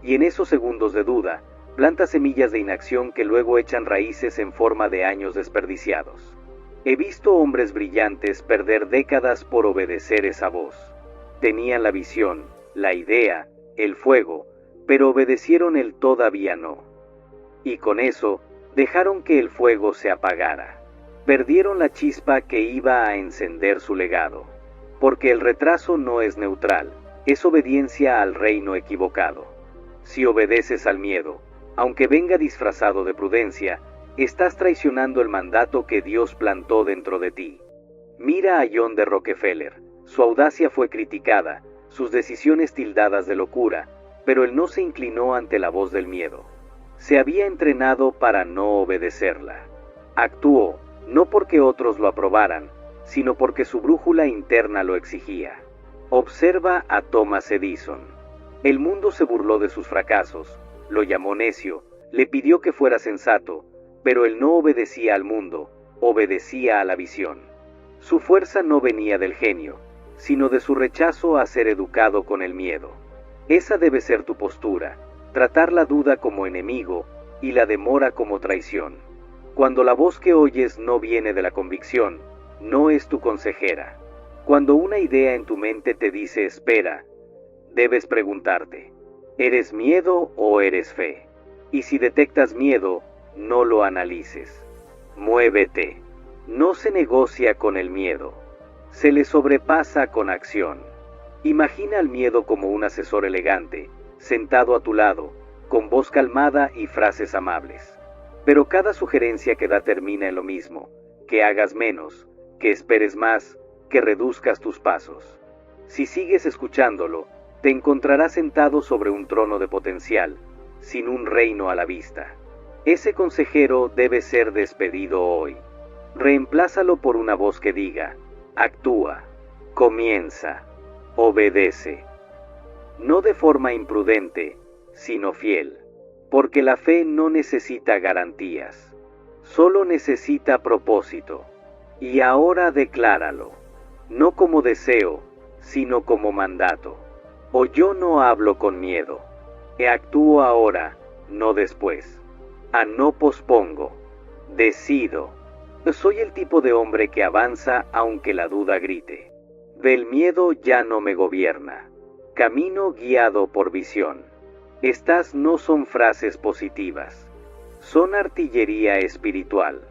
Y en esos segundos de duda, planta semillas de inacción que luego echan raíces en forma de años desperdiciados. He visto hombres brillantes perder décadas por obedecer esa voz. Tenían la visión, la idea, el fuego, pero obedecieron el todavía no. Y con eso, dejaron que el fuego se apagara. Perdieron la chispa que iba a encender su legado. Porque el retraso no es neutral, es obediencia al reino equivocado. Si obedeces al miedo, aunque venga disfrazado de prudencia, estás traicionando el mandato que Dios plantó dentro de ti. Mira a John D. Rockefeller, su audacia fue criticada, sus decisiones tildadas de locura, pero él no se inclinó ante la voz del miedo. Se había entrenado para no obedecerla. Actuó, no porque otros lo aprobaran, sino porque su brújula interna lo exigía. Observa a Thomas Edison. El mundo se burló de sus fracasos, lo llamó necio, le pidió que fuera sensato, pero él no obedecía al mundo, obedecía a la visión. Su fuerza no venía del genio, sino de su rechazo a ser educado con el miedo. Esa debe ser tu postura, tratar la duda como enemigo y la demora como traición. Cuando la voz que oyes no viene de la convicción, no es tu consejera. Cuando una idea en tu mente te dice espera, debes preguntarte, ¿eres miedo o eres fe? Y si detectas miedo, no lo analices. Muévete. No se negocia con el miedo. Se le sobrepasa con acción. Imagina al miedo como un asesor elegante, sentado a tu lado, con voz calmada y frases amables. Pero cada sugerencia que da termina en lo mismo, que hagas menos, que esperes más, que reduzcas tus pasos. Si sigues escuchándolo, te encontrarás sentado sobre un trono de potencial, sin un reino a la vista. Ese consejero debe ser despedido hoy. Reemplázalo por una voz que diga, actúa, comienza, obedece. No de forma imprudente, sino fiel, porque la fe no necesita garantías, solo necesita propósito. Y ahora decláralo, no como deseo, sino como mandato. O yo no hablo con miedo, actúo ahora, no después. No pospongo, decido. Soy el tipo de hombre que avanza aunque la duda grite. Del miedo ya no me gobierna. Camino guiado por visión. Estas no son frases positivas, son artillería espiritual.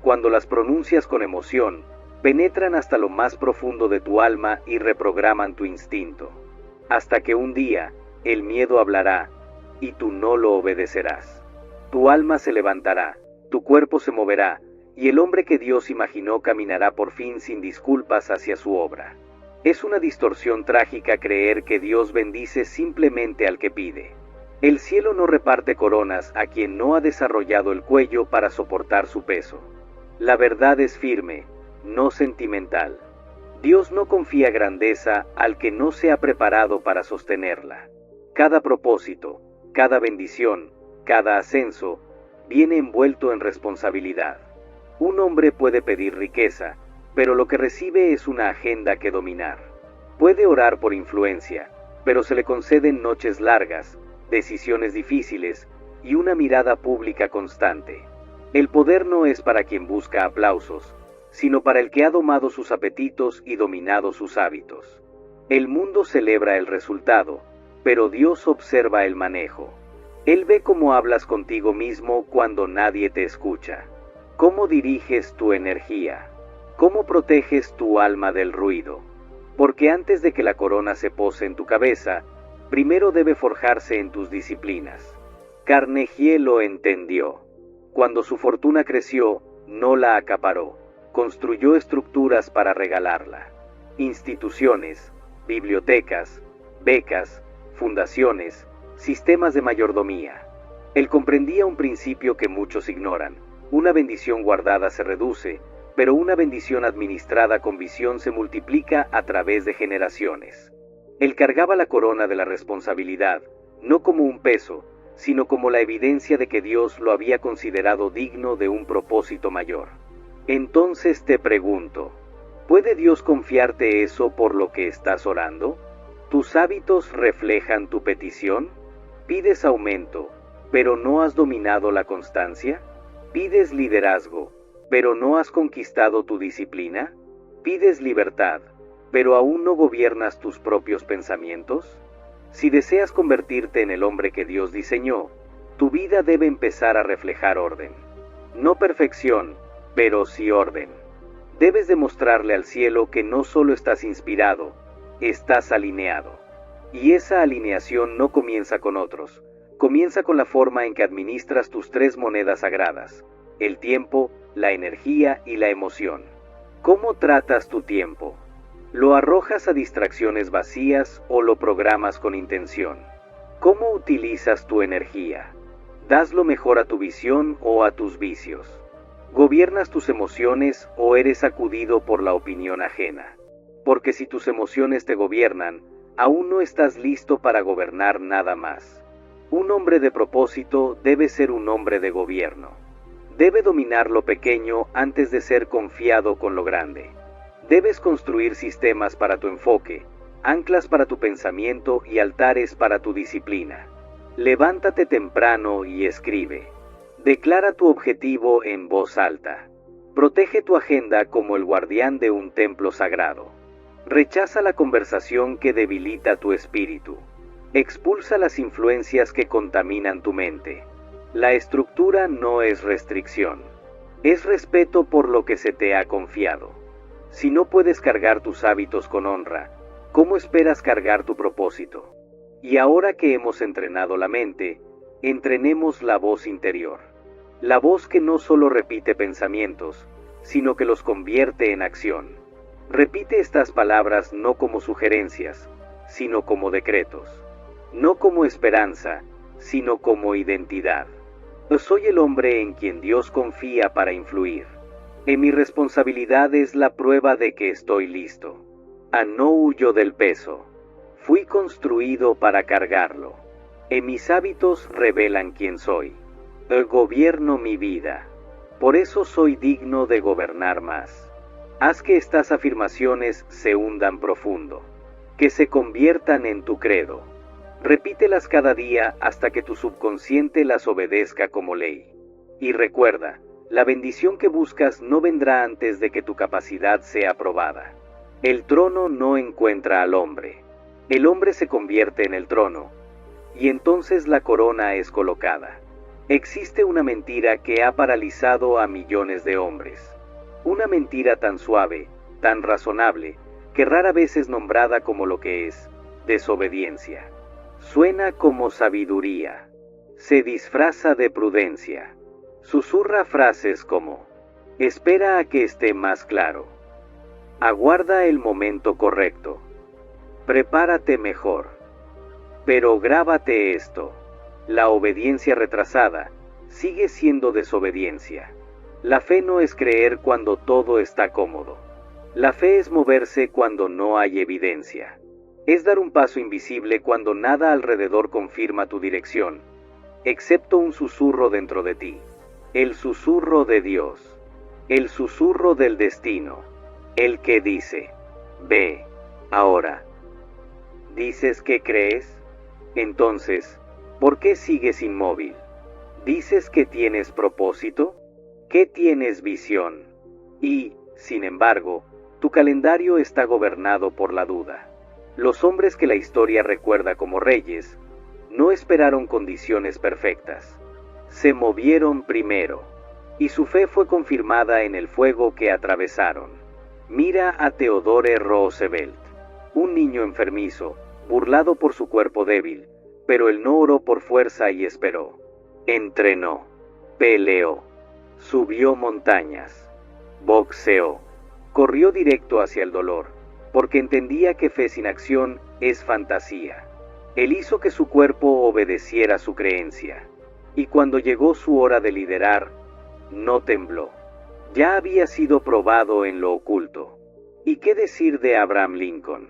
Cuando las pronuncias con emoción, penetran hasta lo más profundo de tu alma y reprograman tu instinto. Hasta que un día, el miedo hablará, y tú no lo obedecerás. Tu alma se levantará, tu cuerpo se moverá, y el hombre que Dios imaginó caminará por fin sin disculpas hacia su obra. Es una distorsión trágica creer que Dios bendice simplemente al que pide. El cielo no reparte coronas a quien no ha desarrollado el cuello para soportar su peso. La verdad es firme, no sentimental. Dios no confía grandeza al que no se ha preparado para sostenerla. Cada propósito, cada bendición, cada ascenso, viene envuelto en responsabilidad. Un hombre puede pedir riqueza, pero lo que recibe es una agenda que dominar. Puede orar por influencia, pero se le conceden noches largas, decisiones difíciles y una mirada pública constante. El poder no es para quien busca aplausos, sino para el que ha domado sus apetitos y dominado sus hábitos. El mundo celebra el resultado, pero Dios observa el manejo. Él ve cómo hablas contigo mismo cuando nadie te escucha. Cómo diriges tu energía. Cómo proteges tu alma del ruido. Porque antes de que la corona se pose en tu cabeza, primero debe forjarse en tus disciplinas. Carnegie lo entendió. Cuando su fortuna creció, no la acaparó. Construyó estructuras para regalarla. Instituciones, bibliotecas, becas, fundaciones, sistemas de mayordomía. Él comprendía un principio que muchos ignoran. Una bendición guardada se reduce, pero una bendición administrada con visión se multiplica a través de generaciones. Él cargaba la corona de la responsabilidad, no como un peso, sino como la evidencia de que Dios lo había considerado digno de un propósito mayor. Entonces te pregunto, ¿puede Dios confiarte eso por lo que estás orando? ¿Tus hábitos reflejan tu petición? ¿Pides aumento, pero no has dominado la constancia? ¿Pides liderazgo, pero no has conquistado tu disciplina? ¿Pides libertad, pero aún no gobiernas tus propios pensamientos? Si deseas convertirte en el hombre que Dios diseñó, tu vida debe empezar a reflejar orden. No perfección, pero sí orden. Debes demostrarle al cielo que no solo estás inspirado, estás alineado. Y esa alineación no comienza con otros, comienza con la forma en que administras tus 3 monedas sagradas: el tiempo, la energía y la emoción. ¿Cómo tratas tu tiempo? ¿Lo arrojas a distracciones vacías o lo programas con intención? ¿Cómo utilizas tu energía? ¿Das lo mejor a tu visión o a tus vicios? ¿Gobiernas tus emociones o eres sacudido por la opinión ajena? Porque si tus emociones te gobiernan, aún no estás listo para gobernar nada más. Un hombre de propósito debe ser un hombre de gobierno. Debe dominar lo pequeño antes de ser confiado con lo grande. Debes construir sistemas para tu enfoque, anclas para tu pensamiento y altares para tu disciplina. Levántate temprano y escribe. Declara tu objetivo en voz alta. Protege tu agenda como el guardián de un templo sagrado. Rechaza la conversación que debilita tu espíritu. Expulsa las influencias que contaminan tu mente. La estructura no es restricción. Es respeto por lo que se te ha confiado. Si no puedes cargar tus hábitos con honra, ¿cómo esperas cargar tu propósito? Y ahora que hemos entrenado la mente, entrenemos la voz interior. La voz que no solo repite pensamientos, sino que los convierte en acción. Repite estas palabras no como sugerencias, sino como decretos. No como esperanza, sino como identidad. Soy el hombre en quien Dios confía para influir. En mi responsabilidad es la prueba de que estoy listo. No huyo del peso. Fui construido para cargarlo. En mis hábitos revelan quién soy. Gobierno mi vida. Por eso soy digno de gobernar más. Haz que estas afirmaciones se hundan profundo, que se conviertan en tu credo. Repítelas cada día hasta que tu subconsciente las obedezca como ley. Y recuerda, la bendición que buscas no vendrá antes de que tu capacidad sea probada. El trono no encuentra al hombre. El hombre se convierte en el trono, y entonces la corona es colocada. Existe una mentira que ha paralizado a millones de hombres. Una mentira tan suave, tan razonable, que rara vez es nombrada como lo que es: desobediencia. Suena como sabiduría. Se disfraza de prudencia. Susurra frases como: espera a que esté más claro. Aguarda el momento correcto. Prepárate mejor. Pero grábate esto: la obediencia retrasada sigue siendo desobediencia. La fe no es creer cuando todo está cómodo. La fe es moverse cuando no hay evidencia. Es dar un paso invisible cuando nada alrededor confirma tu dirección, excepto un susurro dentro de ti. El susurro de Dios. El susurro del destino. El que dice: ve, ahora. ¿Dices que crees? Entonces, ¿por qué sigues inmóvil? ¿Dices que tienes propósito? ¿Que tienes visión? Y, sin embargo, tu calendario está gobernado por la duda. Los hombres que la historia recuerda como reyes no esperaron condiciones perfectas. Se movieron primero, y su fe fue confirmada en el fuego que atravesaron. Mira a Theodore Roosevelt, un niño enfermizo, burlado por su cuerpo débil, pero él no oró por fuerza y esperó. Entrenó, peleó, subió montañas, boxeó, corrió directo hacia el dolor, porque entendía que fe sin acción es fantasía. Él hizo que su cuerpo obedeciera su creencia, y cuando llegó su hora de liderar, no tembló. Ya había sido probado en lo oculto. ¿Y qué decir de Abraham Lincoln?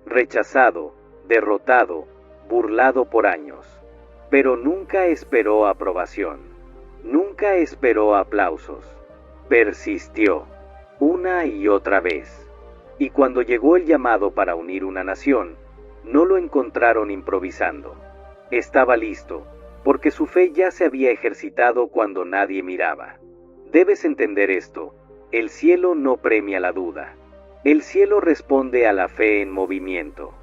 Rechazado, derrotado, burlado por años. Pero nunca esperó aprobación. Nunca esperó aplausos. Persistió, una y otra vez. Y cuando llegó el llamado para unir una nación, no lo encontraron improvisando. Estaba listo, porque su fe ya se había ejercitado cuando nadie miraba. Debes entender esto: el cielo no premia la duda. El cielo responde a la fe en movimiento.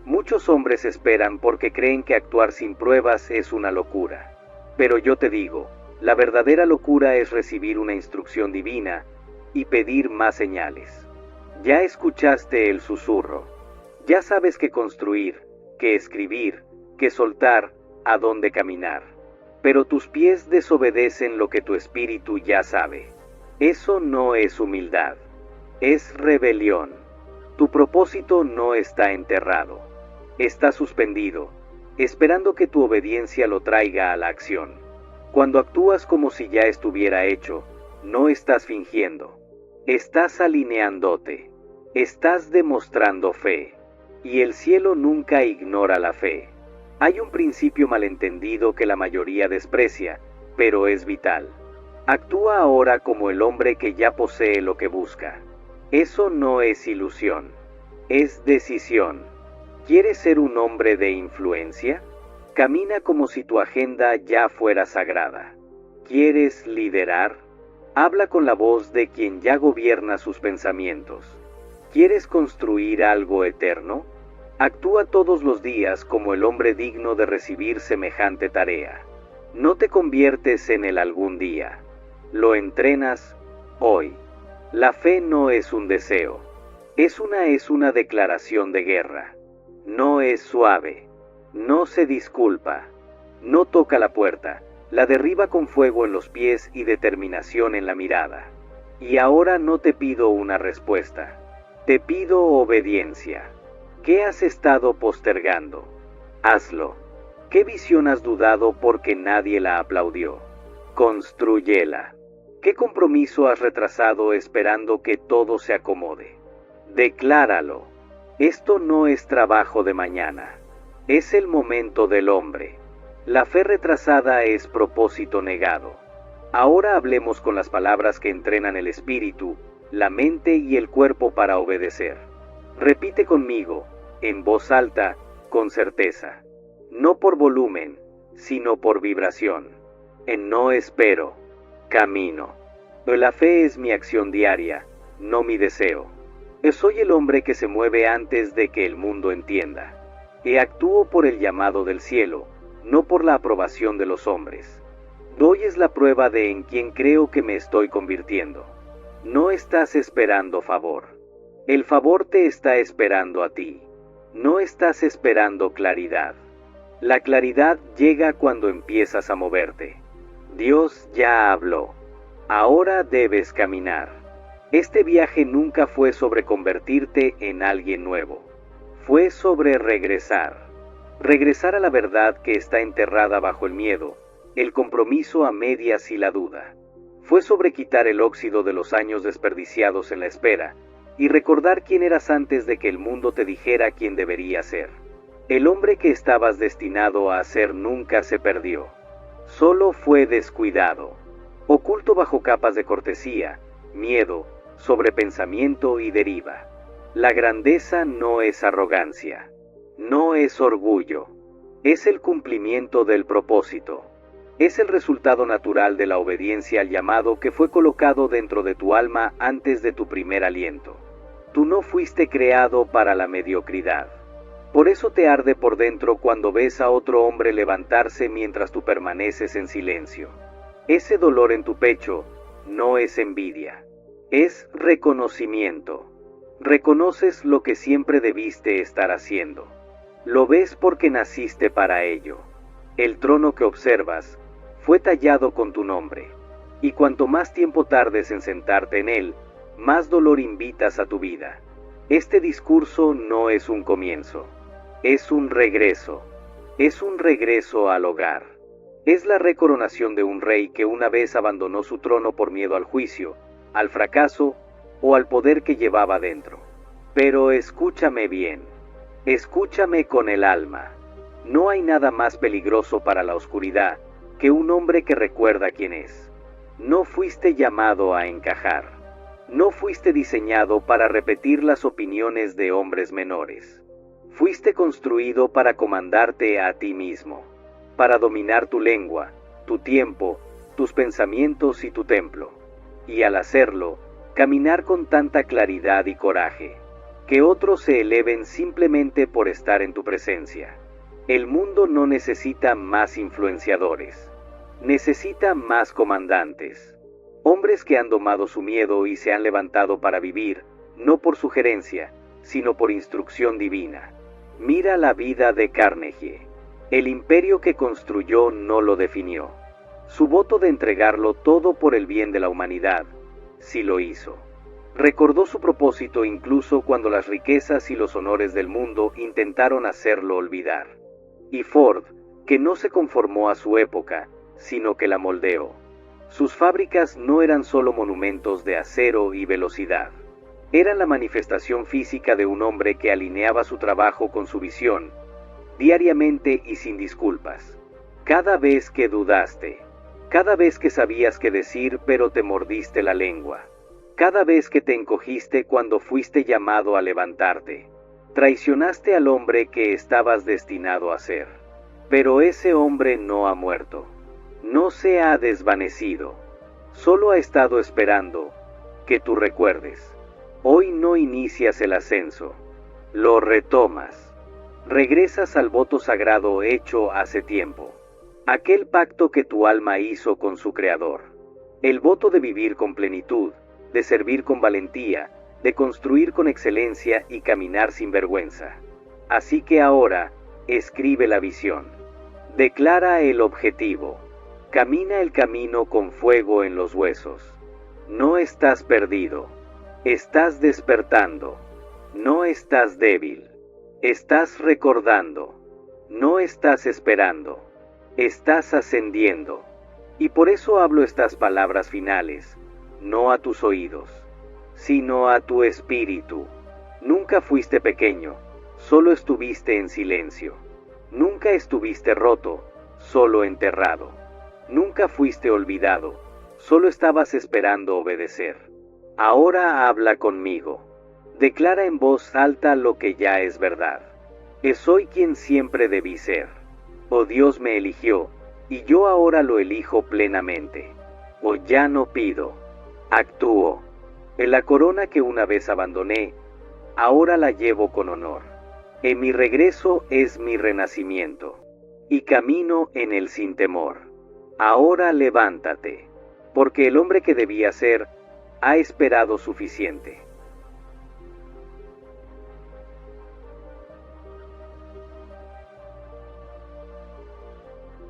Muchos hombres esperan porque creen que actuar sin pruebas es una locura. Pero yo te digo, la verdadera locura es recibir una instrucción divina y pedir más señales. Ya escuchaste el susurro. Ya sabes qué construir, qué escribir, qué soltar, a dónde caminar. Pero tus pies desobedecen lo que tu espíritu ya sabe. Eso no es humildad. Es rebelión. Tu propósito no está enterrado. Está suspendido, esperando que tu obediencia lo traiga a la acción. Cuando actúas como si ya estuviera hecho, no estás fingiendo. Estás alineándote. Estás demostrando fe. Y el cielo nunca ignora la fe. Hay un principio malentendido que la mayoría desprecia, pero es vital. Actúa ahora como el hombre que ya posee lo que busca. Eso no es ilusión, es decisión. ¿Quieres ser un hombre de influencia? Camina como si tu agenda ya fuera sagrada. ¿Quieres liderar? Habla con la voz de quien ya gobierna sus pensamientos. ¿Quieres construir algo eterno? Actúa todos los días como el hombre digno de recibir semejante tarea. No te conviertes en el algún día. Lo entrenas hoy. La fe no es un deseo. Es una declaración de guerra. No es suave. No se disculpa. No toca la puerta. La derriba con fuego en los pies y determinación en la mirada. Y ahora no te pido una respuesta. Te pido obediencia. ¿Qué has estado postergando? Hazlo. ¿Qué visión has dudado porque nadie la aplaudió? Constrúyela. ¿Qué compromiso has retrasado esperando que todo se acomode? Decláralo. Esto no es trabajo de mañana. Es el momento del hombre. La fe retrasada es propósito negado. Ahora hablemos con las palabras que entrenan el espíritu, la mente y el cuerpo para obedecer. Repite conmigo, en voz alta, con certeza. No por volumen, sino por vibración. En no espero, camino. La fe es mi acción diaria, no mi deseo. Soy el hombre que se mueve antes de que el mundo entienda. Actúo por el llamado del cielo, no por la aprobación de los hombres. Doy es la prueba de en quien creo que me estoy convirtiendo. No estás esperando favor. El favor te está esperando a ti. No estás esperando claridad. La claridad llega cuando empiezas a moverte. Dios ya habló. Ahora debes caminar. Este viaje nunca fue sobre convertirte en alguien nuevo. Fue sobre regresar. Regresar a la verdad que está enterrada bajo el miedo, el compromiso a medias y la duda. Fue sobre quitar el óxido de los años desperdiciados en la espera y recordar quién eras antes de que el mundo te dijera quién debería ser. El hombre que estabas destinado a ser nunca se perdió. Solo fue descuidado, oculto bajo capas de cortesía, miedo, sobrepensamiento y deriva. La grandeza no es arrogancia, no es orgullo, es el cumplimiento del propósito. Es el resultado natural de la obediencia al llamado que fue colocado dentro de tu alma antes de tu primer aliento. Tú no fuiste creado para la mediocridad. Por eso te arde por dentro cuando ves a otro hombre levantarse mientras tú permaneces en silencio. Ese dolor en tu pecho no es envidia, es reconocimiento. Reconoces lo que siempre debiste estar haciendo. Lo ves porque naciste para ello. El trono que observas fue tallado con tu nombre, y cuanto más tiempo tardes en sentarte en él, más dolor invitas a tu vida. Este discurso no es un comienzo, es un regreso al hogar. Es la recoronación de un rey que una vez abandonó su trono por miedo al juicio, al fracaso o al poder que llevaba dentro. Pero escúchame bien, Escúchame con el alma. No hay nada más peligroso para la oscuridad que un hombre que recuerda quién es. No fuiste llamado a encajar. No fuiste diseñado para repetir las opiniones de hombres menores. Fuiste construido para comandarte a ti mismo, para dominar tu lengua, tu tiempo, tus pensamientos y tu templo. Y al hacerlo, caminar con tanta claridad y coraje, que otros se eleven simplemente por estar en tu presencia. El mundo no necesita más influenciadores, necesita más comandantes. Hombres que han domado su miedo y se han levantado para vivir, no por sugerencia, sino por instrucción divina. Mira la vida de Carnegie. El imperio que construyó no lo definió. Su voto de entregarlo todo por el bien de la humanidad, sí lo hizo. Recordó su propósito incluso cuando las riquezas y los honores del mundo intentaron hacerlo olvidar. Y Ford, que no se conformó a su época, sino que la moldeó. Sus fábricas no eran solo monumentos de acero y velocidad. Eran la manifestación física de un hombre que alineaba su trabajo con su visión, diariamente y sin disculpas. Cada vez que dudaste, cada vez que sabías qué decir pero te mordiste la lengua, cada vez que te encogiste cuando fuiste llamado a levantarte, traicionaste al hombre que estabas destinado a ser. Pero ese hombre no ha muerto, no se ha desvanecido, solo ha estado esperando que tú recuerdes. Hoy no inicias el ascenso, lo retomas. Regresas al voto sagrado hecho hace tiempo. Aquel pacto que tu alma hizo con su Creador. El voto de vivir con plenitud, de servir con valentía, de construir con excelencia y caminar sin vergüenza. Así que ahora, escribe la visión. Declara el objetivo. Camina el camino con fuego en los huesos. No estás perdido. Estás despertando. No estás débil. Estás recordando. No estás esperando. Estás ascendiendo. Y por eso hablo estas palabras finales, no a tus oídos, sino a tu espíritu. Nunca fuiste pequeño, solo estuviste en silencio. Nunca estuviste roto, solo enterrado. Nunca fuiste olvidado, solo estabas esperando obedecer. Ahora habla conmigo. Declara en voz alta lo que ya es verdad. Soy quien siempre debí ser. O Dios me eligió, y yo ahora lo elijo plenamente. O ya no pido, actúo. En la corona que una vez abandoné, ahora la llevo con honor. En mi regreso es mi renacimiento, y camino en él sin temor. Ahora levántate, porque el hombre que debía ser, ha esperado suficiente.